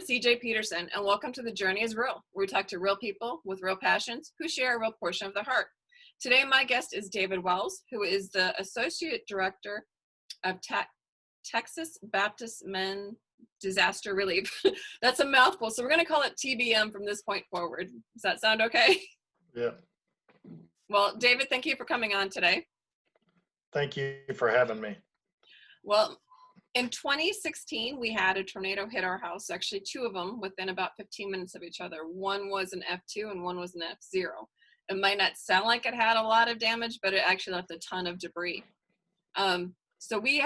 CJ Peterson, and welcome to The Journey is Real, where we talk to real people with real passions who share a real portion of the heart. Today, my guest is David Wells, who is the Associate Director of Texas Baptist Men Disaster Relief. That's a mouthful, so we're going to call it TBM from this point forward. Does that sound okay? Yeah. Well, David, thank you for coming on today. Thank you for having me. Well, in 2016, we had a tornado hit our house, actually two of them within about 15 minutes of each other. One was an F2 and one was an F0. It might not sound like it had a lot of damage, but it actually left a ton of debris. So we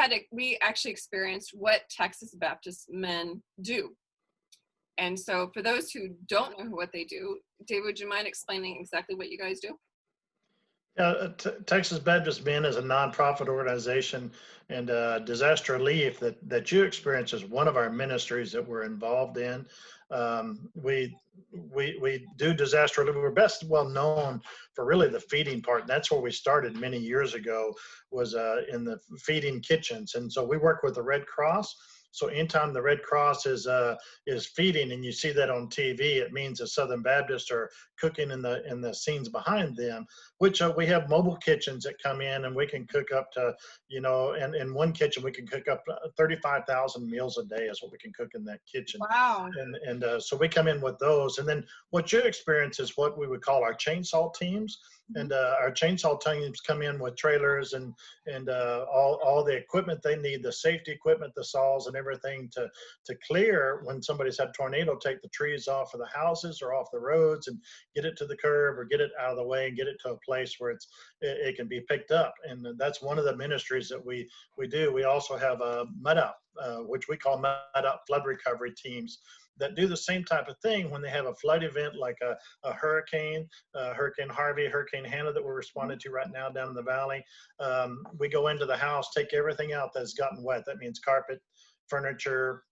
actually experienced what Texas Baptist men do. And so for those who don't know what they do, David, would you mind explaining exactly what you guys do? Texas Baptist Men is a nonprofit organization, and disaster relief that you experience is one of our ministries that we're involved in. We do disaster relief. We're best well known for really the feeding part. And that's where we started many years ago, was in the feeding kitchens. And so we work with the Red Cross. So anytime the Red Cross is feeding, and you see that on TV, it means the Southern Baptists are cooking in the scenes behind them, which we have mobile kitchens that come in, and we can cook up to, and in one kitchen we can cook up 35,000 meals a day is what we can cook in that kitchen. Wow. And so we come in with those. And then what you experience is what we would call our chainsaw teams. And our chainsaw teams come in with trailers and all the equipment they need, the safety equipment, the saws and everything to clear when somebody's had a tornado, take the trees off of the houses or off the roads and get it to the curb or get it out of the way and get it to a place where it can be picked up. And that's one of the ministries that we do. We also have a mud out, which we call mud out flood recovery teams, that do the same type of thing when they have a flood event like a hurricane, Hurricane Harvey, Hurricane Hannah that we're responding to right now down in the valley. We go into the house, take everything out that's gotten wet. That means carpet, furniture,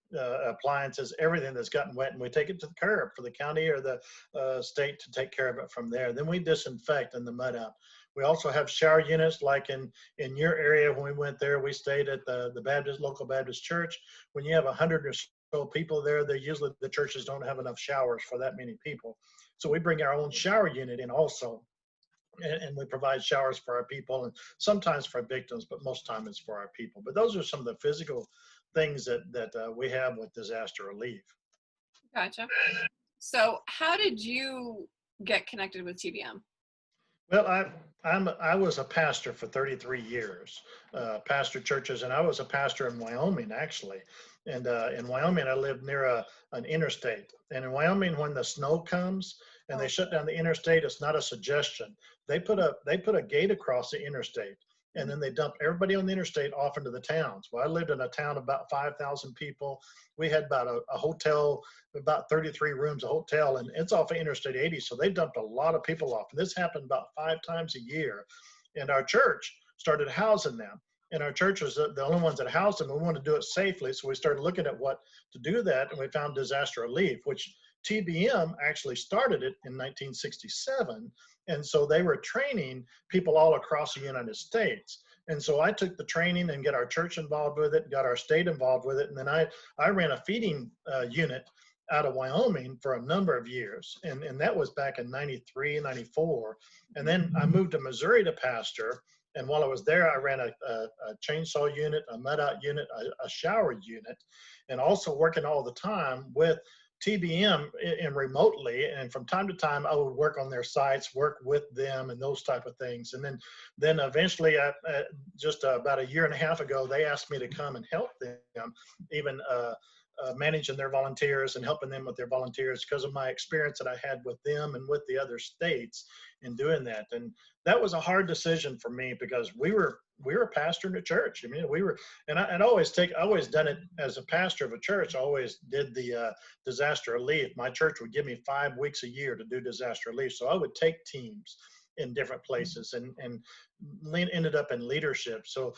appliances, everything that's gotten wet, and we take it to the curb for the county or the state to take care of it from there. Then we disinfect in the mud out. We also have shower units, like in your area. When we went there, we stayed at the local Baptist church. When you have 100 or so people there, usually the churches don't have enough showers for that many people. So we bring our own shower unit in also, and we provide showers for our people, and sometimes for victims, but most time it's for our people. But those are some of the physical things that we have with disaster relief. Gotcha. So how did you get connected with TBM? Well, I was a pastor for 33 years, pastor churches, and I was a pastor in Wyoming, actually. And in Wyoming, I lived near an interstate. And in Wyoming, when the snow comes and they shut down the interstate, it's not a suggestion. They put a gate across the interstate, and then they dump everybody on the interstate off into the towns. Well, I lived in a town of about 5,000 people. We had about a hotel, about 33 rooms, a hotel, and it's off of Interstate 80. So they dumped a lot of people off. And this happened about 5 times a year. And our church started housing them. And our church was the only ones that housed them. We wanted to do it safely. So we started looking at what to do that. And we found disaster relief, which TBM actually started it in 1967. And so they were training people all across the United States. And so I took the training and got our church involved with it, got our state involved with it. And then I ran a feeding unit out of Wyoming for a number of years. And that was back in 93, 94. And then I moved to Missouri to pastor. And while I was there, I ran a chainsaw unit, a mud out unit, a shower unit, and also working all the time with TBM and remotely. And from time to time, I would work on their sites, work with them and those type of things. And then eventually, just about a year and a half ago, they asked me to come and help them, even managing their volunteers and helping them with their volunteers because of my experience that I had with them and with the other states in doing that. And that was a hard decision for me because we were pastoring a church. I mean, I always done it as a pastor of a church. I always did the disaster relief. My church would give me 5 weeks a year to do disaster relief. So I would take teams in different places and ended up in leadership. So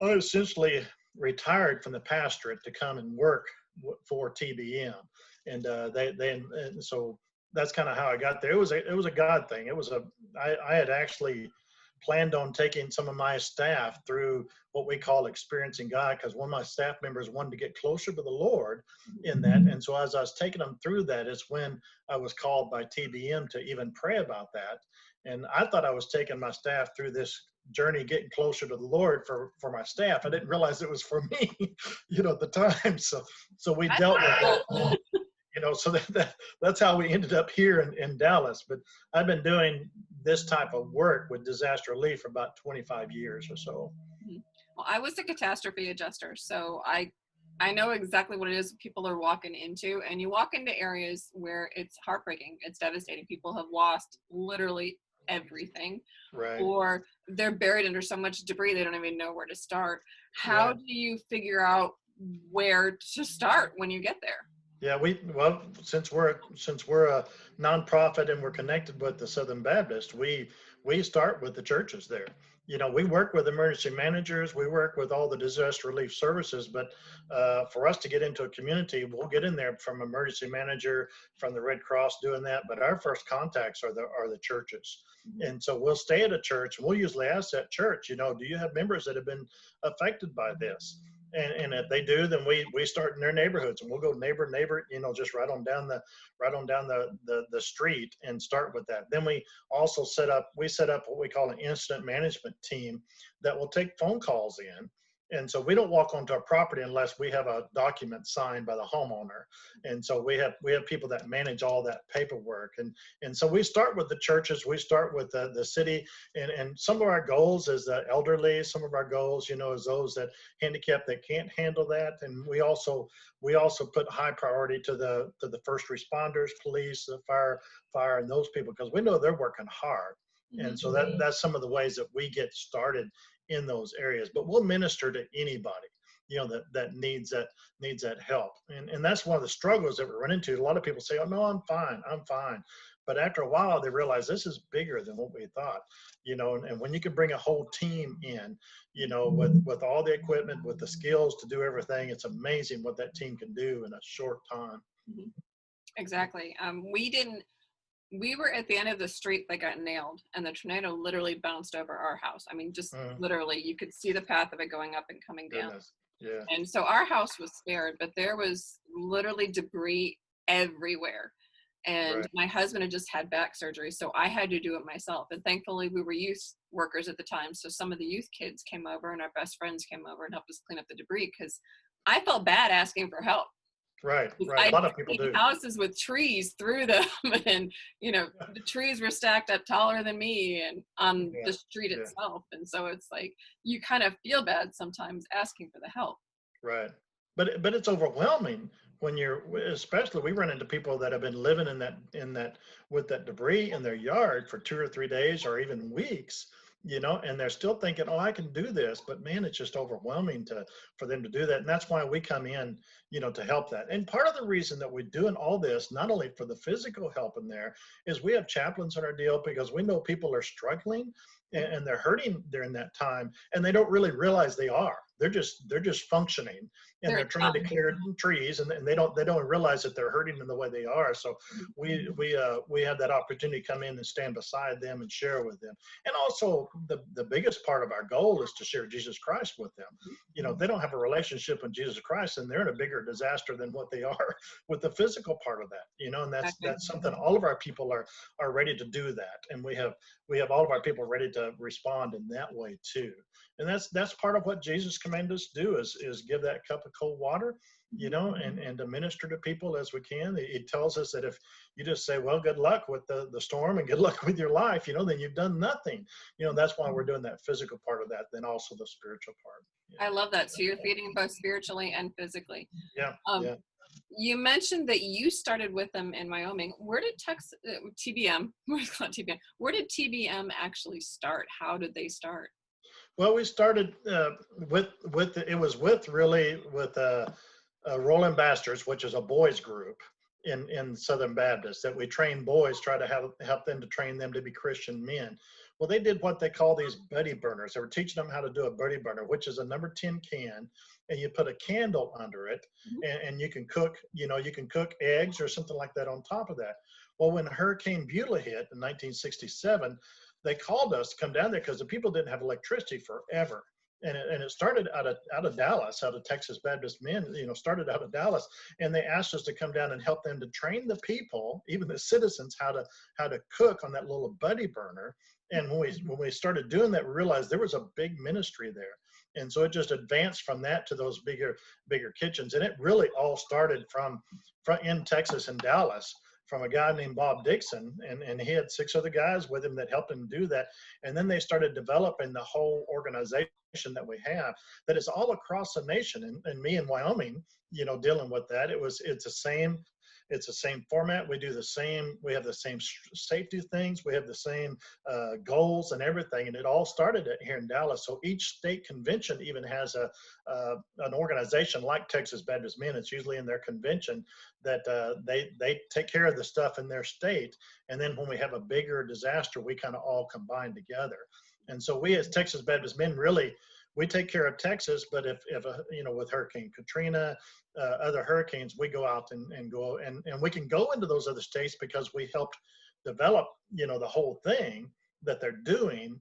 I essentially retired from the pastorate to come and work for TBM. And so that's kind of how I got there. It was a God thing. I had actually planned on taking some of my staff through what we call experiencing God, because one of my staff members wanted to get closer to the Lord in that. And so as I was taking them through that is when I was called by TBM to even pray about that. And I thought I was taking my staff through this journey, getting closer to the Lord for my staff. I didn't realize it was for me, at the time. So we dealt with that. So that's how we ended up here in Dallas. But I've been doing this type of work with disaster relief for about 25 years or so. Well, I was a catastrophe adjuster, so I know exactly what it is people are walking into, and you walk into areas where it's heartbreaking, it's devastating. People have lost literally everything, right, or they're buried under so much debris they don't even know where to start. How right. do you figure out where to start when you get there? Yeah, since we're a nonprofit and we're connected with the Southern Baptist, we start with the churches there. We work with emergency managers, we work with all the disaster relief services, but for us to get into a community, we'll get in there from emergency manager, from the Red Cross doing that. But our first contacts are the churches, and so we'll stay at a church, and we'll usually ask that church, do you have members that have been affected by this? And if they do, then we start in their neighborhoods, and we'll go neighbor, just right on down the street and start with that. Then we also set up what we call an incident management team that will take phone calls in. And so we don't walk onto our property unless we have a document signed by the homeowner. And so we have people that manage all that paperwork. And so we start with the churches, we start with the city, and some of our goals is the elderly, some of our goals, is those that handicapped that can't handle that. And we also put high priority to the first responders, police, the fire, and those people, because we know they're working hard. And so that's some of the ways that we get started in those areas. But we'll minister to anybody, that needs that help. And that's one of the struggles that we run into. A lot of people say, oh, no, I'm fine. But after a while, they realize this is bigger than what we thought, and when you can bring a whole team in, with all the equipment, with the skills to do everything, it's amazing what that team can do in a short time. Exactly. We were at the end of the street that got nailed, and the tornado literally bounced over our house. I mean, just literally, you could see the path of it going up and coming down. Yeah. And so our house was spared, but there was literally debris everywhere. And Right. my husband had just had back surgery, so I had to do it myself. And thankfully, we were youth workers at the time, so some of the youth kids came over, and our best friends came over and helped us clean up the debris, because I felt bad asking for help. Right. I A lot of people do. houses with trees through them, and the trees were stacked up taller than me and on the street itself. And so it's like you kind of feel bad sometimes asking for the help. Right. But it's overwhelming when especially we run into people that have been living in that with that debris in their yard for 2 or 3 days or even weeks, and they're still thinking, oh, I can do this. But man, it's just overwhelming for them to do that. And that's why we come in, to help that. And part of the reason that we're doing all this, not only for the physical help in there, is we have chaplains in our deal, because we know people are struggling and they're hurting during that time, and they don't really realize they are. They're just functioning, and they're trying to clear trees, and they don't realize that they're hurting in the way they are. So we have that opportunity to come in and stand beside them and share with them. And also the biggest part of our goal is to share Jesus Christ with them. If they don't have a relationship with Jesus Christ, then they're in a bigger disaster than what they are with the physical part of that. And that's something all of our people are ready to do that, and we have all of our people ready to respond in that way too. And that's part of what Jesus commanded us to do is give that cup of cold water, and to minister to people as we can. He tells us that if you just say, well, good luck with the storm and good luck with your life, then you've done nothing. That's why we're doing that physical part of that, then also the spiritual part. I love that. So you're feeding both spiritually and physically. Yeah. You mentioned that you started with them in Wyoming. Where did TBM, where did TBM actually start? How did they start? Well, we started with Rolling Bastards, which is a boys group in Southern Baptist, that we train boys, try to help them to train them to be Christian men. Well, they did what they call these buddy burners. They were teaching them how to do a buddy burner, which is a number 10 can, and you put a candle under it, and you can cook, eggs or something like that on top of that. Well, when Hurricane Beulah hit in 1967, they called us to come down there because the people didn't have electricity forever. And it started out of Dallas, out of Texas Baptist Men, started out of Dallas, and they asked us to come down and help them to train the people, even the citizens, how to cook on that little buddy burner. And when we started doing that, we realized there was a big ministry there. And so it just advanced from that to those bigger kitchens. And it really all started from in Texas and Dallas, from a guy named Bob Dixon, and he had 6 other guys with him that helped him do that. And then they started developing the whole organization that we have that is all across the nation. And me in Wyoming, dealing with that, it's the same format. We have the same safety things. We have the same goals and everything. And it all started here in Dallas. So each state convention even has an organization like Texas Baptist Men. It's usually in their convention that they take care of the stuff in their state. And then when we have a bigger disaster, we kind of all combine together. And so we as Texas Baptist Men, really, we take care of Texas, but if with Hurricane Katrina, other hurricanes, we go out and go and we can go into those other states because we helped develop, the whole thing that they're doing.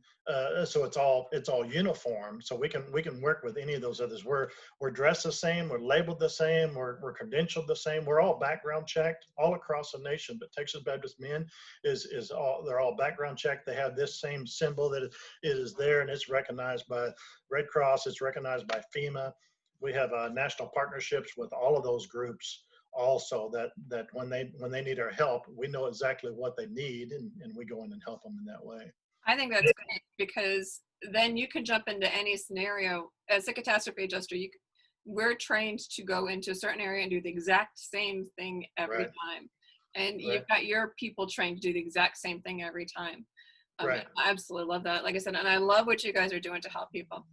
So it's all uniform. So we can work with any of those others. We're dressed the same. We're labeled the same. We're credentialed the same. We're all background checked all across the nation. But Texas Baptist Men they're all background checked. They have this same symbol that it is there, and it's recognized by Red Cross. It's recognized by FEMA. We have national partnerships with all of those groups also, that when they need our help, we know exactly what they need, and we go in and help them in that way. I think that's great, because then you can jump into any scenario. As a catastrophe adjuster, we're trained to go into a certain area and do the exact same thing every time. And you've got your people trained to do the exact same thing every time. I absolutely love that. Like I said, and I love what you guys are doing to help people.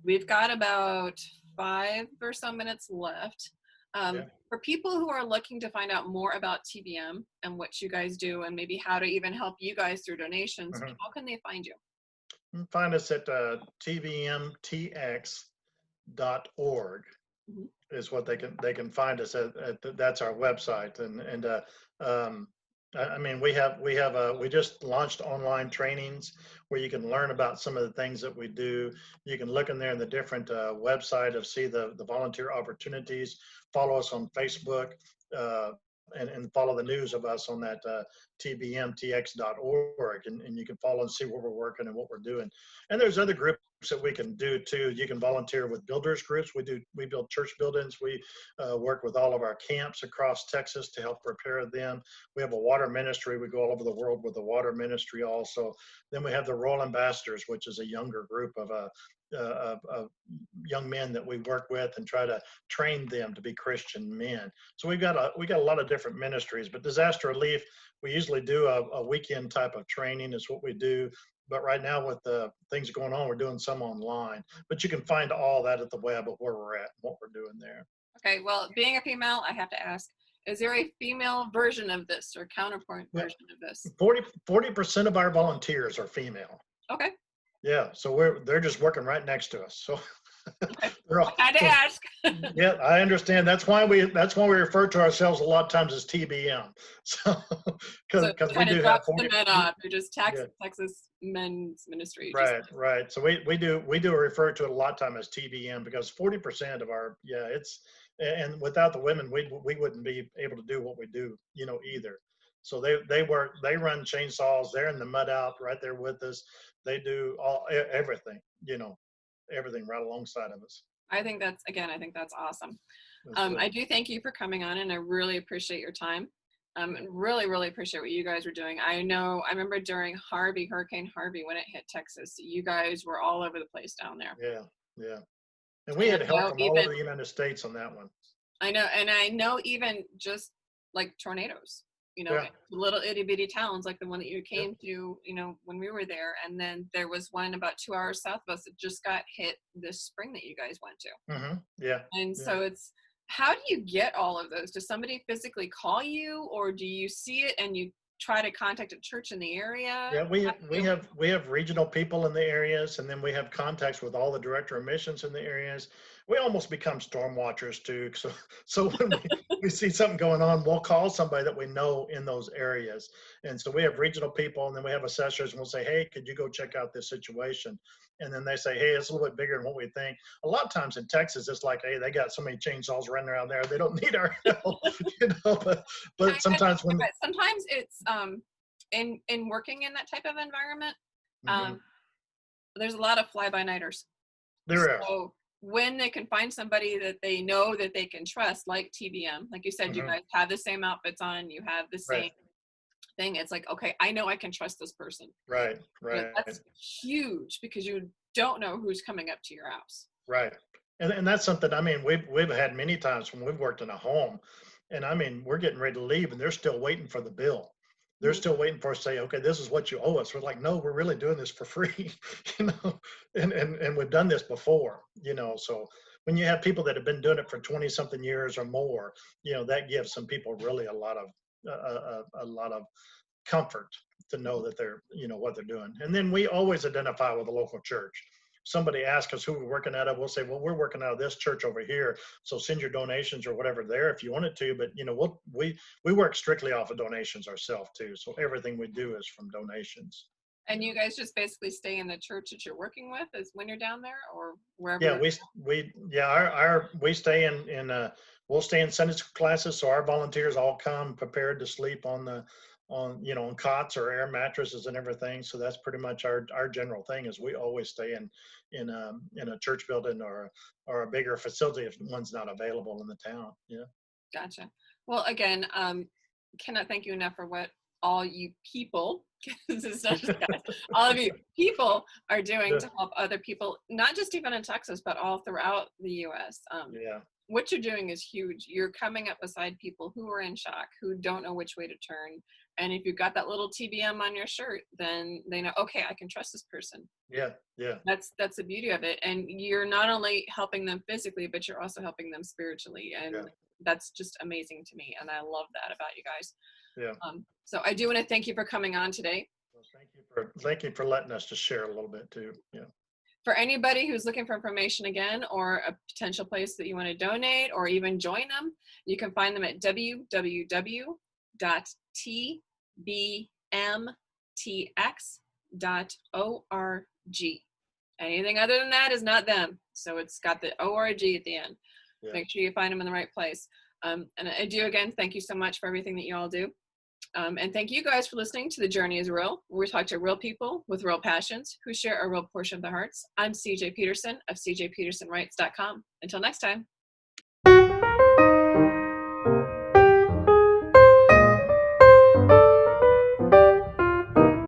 We've got about 5 or so minutes left. For people who are looking to find out more about TBM and what you guys do, and maybe how to even help you guys through donations, how can they find you? Find us at tvmtx.org is what they can find us at. That's our website. I mean, we just launched online trainings where you can learn about some of the things that we do. You can look in there in the different website of see the volunteer opportunities. Follow us on Facebook and follow the news of us on that tbmtx.org, and you can follow and see where we're working and what we're doing. And there's other groups that we can do too. You can volunteer with builders groups. We build church buildings. We work with all of our camps across Texas to help prepare them. We have a water ministry. We go all over the world with the water ministry also. Then we have the Royal Ambassadors, which is a younger group of young men that we work with and try to train them to be Christian men. So we got a lot of different ministries. But disaster relief, we usually do a weekend type of training is what we do. But right now with the things going on, we're doing some online. But you can find all that at the web of where we're at and what we're doing there. Okay, well, being a female, I have to ask, is there a female version of this or counterpoint version of this? 40% of our volunteers are female. Okay. Yeah, so they're just working right next to us. So okay. I had to ask. Yeah, I understand. That's why we refer to ourselves a lot of times as TBM. So because we do have 40. The men off. You're just Texas Men's Ministry. Right. So we do refer to it a lot of time as TBM because 40% of our and without the women we wouldn't be able to do what we do either. So they run chainsaws. They're in the mud out right there with us. They do everything, everything right alongside of us. I think that's awesome. I do thank you for coming on, and I really appreciate your time. Really, really appreciate what you guys were doing. I remember during Hurricane Harvey, when it hit Texas, you guys were all over the place down there. Yeah. And we had help from all over the United States on that one. I know, and I know even just like tornadoes. Little itty bitty towns like the one that you came to, when we were there. And then there was one about 2 hours south of us that just got hit this spring that you guys went to. Yeah. And so it's, how do you get all of those? Does somebody physically call you, or do you see it and you try to contact a church in the area? Yeah, we have regional people in the areas, and then we have contacts with all the director of missions in the areas. We almost become storm watchers too. So we see something going on, we'll call somebody that we know in those areas. And so we have regional people, and then we have assessors, and we'll say, hey, could you go check out this situation? And then they say, hey, it's a little bit bigger than what we think. A lot of times in Texas, it's like, hey, they got so many chainsaws running around there, they don't need our help, but sometimes when sometimes it's in working in that type of environment, there's a lot of fly-by-nighters. there So is. when they can find somebody that they know that they can trust, like TBM, like you said, you guys have the same outfits on, you have the same thing. It's like, okay, I know I can trust this person. Right. That's huge, because you don't know who's coming up to your house. Right. And that's something, I mean, we've had many times when we've worked in a home, and I mean, we're getting ready to leave and they're still waiting for the bill. They're still waiting for us to say, okay, this is what you owe us. We're like, no, we're really doing this for free, and we've done this before, so when you have people that have been doing it for 20 something years or more, that gives some people really a lot of comfort to know that they're, what they're doing. And then we always identify with the local church. Somebody asks us who we're working out of, we'll say, well, we're working out of this church over here, so send your donations or whatever there if you want it to. But we work strictly off of donations ourselves too, so everything we do is from donations. And you guys just basically stay in the church that you're working with as when you're down there, or wherever? Yeah, we stay in we'll stay in Sunday school classes, so our volunteers all come prepared to sleep on cots or air mattresses and everything. So that's pretty much our general thing, is we always stay in a church building or a bigger facility if one's not available in the town. Yeah. Gotcha. Well, again, cannot thank you enough for what all you people, because it's not just guys, all of you people are doing to help other people, not just even in Texas, but all throughout the U.S. What you're doing is huge. You're coming up beside people who are in shock, who don't know which way to turn. And if you've got that little TBM on your shirt, then they know, okay, I can trust this person. Yeah. That's the beauty of it. And you're not only helping them physically, but you're also helping them spiritually. And that's just amazing to me. And I love that about you guys. Yeah. So I do want to thank you for coming on today. Well, thank you for letting us just share a little bit too. Yeah. For anybody who's looking for information again, or a potential place that you want to donate or even join them, you can find them at www.tbmtx.org. Anything other than that is not them. So it's got the ORG at the end. Yeah. Make sure you find them in the right place. And I do, again, thank you so much for everything that you all do. And thank you guys for listening to The Journey is Real, where we talk to real people with real passions who share a real portion of their hearts. I'm CJ Peterson of cjpetersonwrites.com. Until next time.